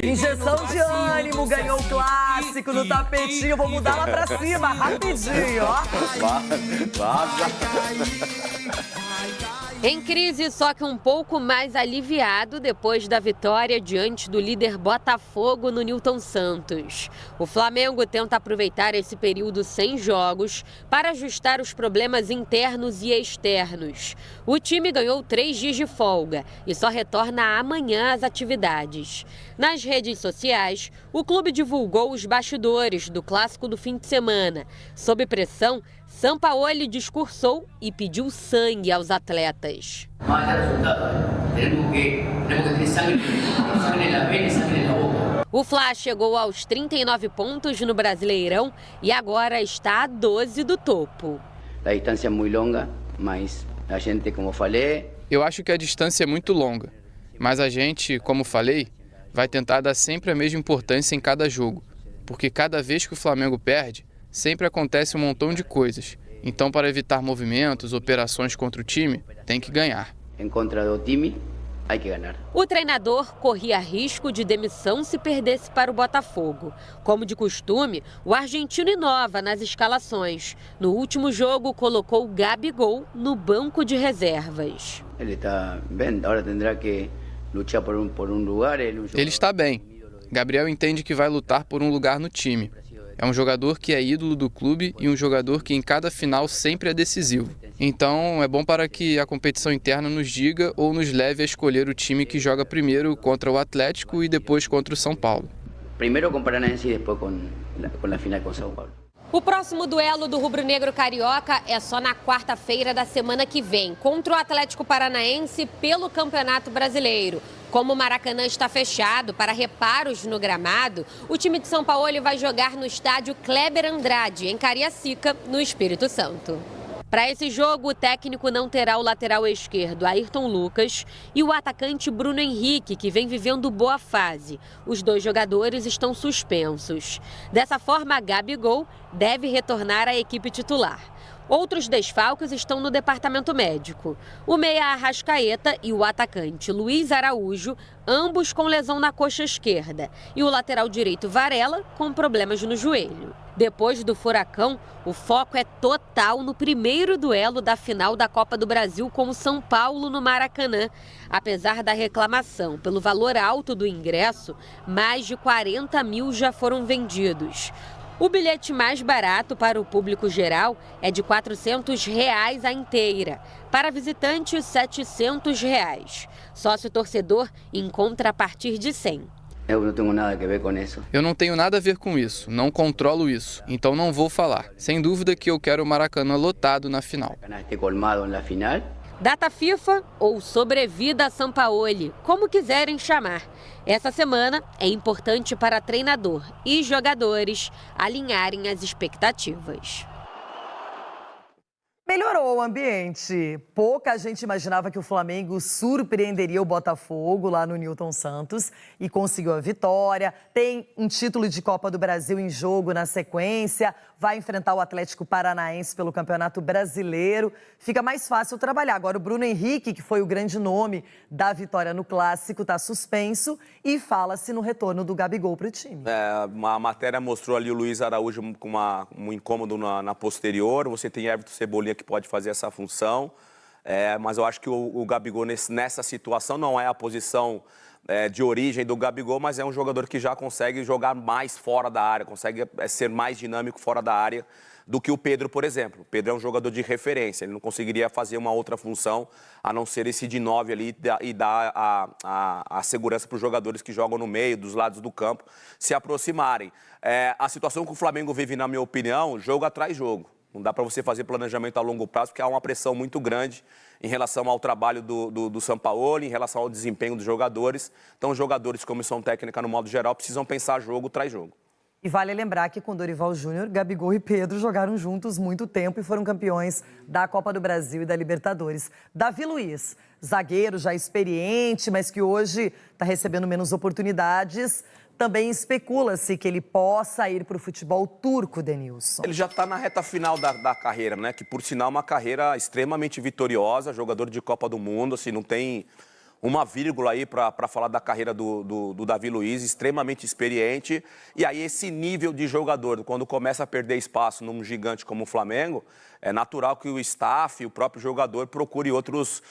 Injeção de ânimo, ganhou o clássico no tapetinho. Vou mudar lá pra cima, rapidinho, ó. Vaza. Em crise, só que um pouco mais aliviado depois da vitória diante do líder Botafogo no Newton Santos. O Flamengo tenta aproveitar esse período sem jogos para ajustar os problemas internos e externos. O time ganhou 3 dias de folga e só retorna amanhã às atividades. Nas redes sociais, o clube divulgou os bastidores do clássico do fim de semana. Sob pressão, Sampaoli discursou e pediu sangue aos atletas. O Fla chegou aos 39 pontos no Brasileirão e agora está a 12 do topo. A distância é muito longa, mas a gente, como falei... Eu acho que a distância é muito longa, mas a gente, como falei, vai tentar dar sempre a mesma importância em cada jogo, porque cada vez que o Flamengo perde, sempre acontece um montão de coisas. Então, para evitar movimentos, operações contra o time, tem que ganhar. Em contra do time, hay que ganhar. O treinador corria risco de demissão se perdesse para o Botafogo. Como de costume, o argentino inova nas escalações. No último jogo, colocou Gabigol no banco de reservas. Ele está bem, agora terá que lutar por um lugar. Ele está bem. Gabriel entende que vai lutar por um lugar no time. É um jogador que é ídolo do clube e um jogador que em cada final sempre é decisivo. Então é bom para que a competição interna nos diga ou nos leve a escolher o time que joga primeiro contra o Atlético e depois contra o São Paulo. Primeiro com o Paranaense e depois com a final com o São Paulo. O próximo duelo do rubro-negro carioca é só na quarta-feira da semana que vem, contra o Atlético Paranaense pelo Campeonato Brasileiro. Como o Maracanã está fechado para reparos no gramado, o time de São Paulo vai jogar no estádio Kleber Andrade, em Cariacica, no Espírito Santo. Para esse jogo, o técnico não terá o lateral esquerdo Ayrton Lucas e o atacante Bruno Henrique, que vem vivendo boa fase. Os 2 jogadores estão suspensos. Dessa forma, Gabigol deve retornar à equipe titular. Outros desfalques estão no departamento médico. O meia Arrascaeta e o atacante Luiz Araújo, ambos com lesão na coxa esquerda. E o lateral direito Varela, com problemas no joelho. Depois do furacão, o foco é total no primeiro duelo da final da Copa do Brasil com o São Paulo no Maracanã. Apesar da reclamação pelo valor alto do ingresso, mais de 40 mil já foram vendidos. O bilhete mais barato para o público geral é de R$ 400 a inteira. Para visitantes, R$ 700. Sócio-torcedor encontra a partir de R$ 100. Eu não tenho nada a ver com isso. Eu não tenho nada a ver com isso, não controlo isso, então não vou falar. Sem dúvida que eu quero o Maracanã lotado na final. Colmado na final. Data FIFA ou sobrevida Sampaoli, como quiserem chamar. Essa semana é importante para treinador e jogadores alinharem as expectativas. Melhorou o ambiente. Pouca gente imaginava que o Flamengo surpreenderia o Botafogo lá no Newton Santos e conseguiu a vitória. Tem um título de Copa do Brasil em jogo na sequência. Vai enfrentar o Atlético Paranaense pelo Campeonato Brasileiro. Fica mais fácil trabalhar. Agora o Bruno Henrique, que foi o grande nome da vitória no Clássico, está suspenso e fala-se no retorno do Gabigol para o time. A matéria mostrou ali o Luiz Araújo com um incômodo na posterior. Você tem Everton Cebolinha que pode fazer essa função, mas eu acho que o Gabigol nessa situação não é a posição de origem do Gabigol, mas é um jogador que já consegue jogar mais fora da área, consegue ser mais dinâmico fora da área do que o Pedro, por exemplo. O Pedro é um jogador de referência, ele não conseguiria fazer uma outra função a não ser esse de 9 ali e dar a segurança para os jogadores que jogam no meio, dos lados do campo, se aproximarem. A situação que o Flamengo vive, na minha opinião, jogo atrás jogo. Não dá para você fazer planejamento a longo prazo, porque há uma pressão muito grande em relação ao trabalho do Sampaoli, em relação ao desempenho dos jogadores. Então, os jogadores, comissão técnica, no modo geral, precisam pensar jogo tras jogo. E vale lembrar que com Dorival Júnior, Gabigol e Pedro jogaram juntos muito tempo e foram campeões da Copa do Brasil e da Libertadores. Davi Luiz, zagueiro já experiente, mas que hoje está recebendo menos oportunidades. Também especula-se que ele possa ir para o futebol turco, Denilson. Ele já está na reta final da carreira, né? Que, por sinal, é uma carreira extremamente vitoriosa, jogador de Copa do Mundo, assim, não tem uma vírgula aí para falar da carreira do Davi Luiz, extremamente experiente. E aí esse nível de jogador, quando começa a perder espaço num gigante como o Flamengo, é natural que o staff, o próprio jogador, procure outros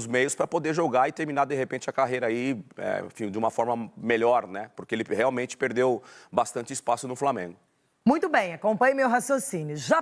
meios para poder jogar e terminar, de repente, a carreira aí, enfim, de uma forma melhor, né? Porque ele realmente perdeu bastante espaço no Flamengo. Muito bem, acompanhe meu raciocínio. Já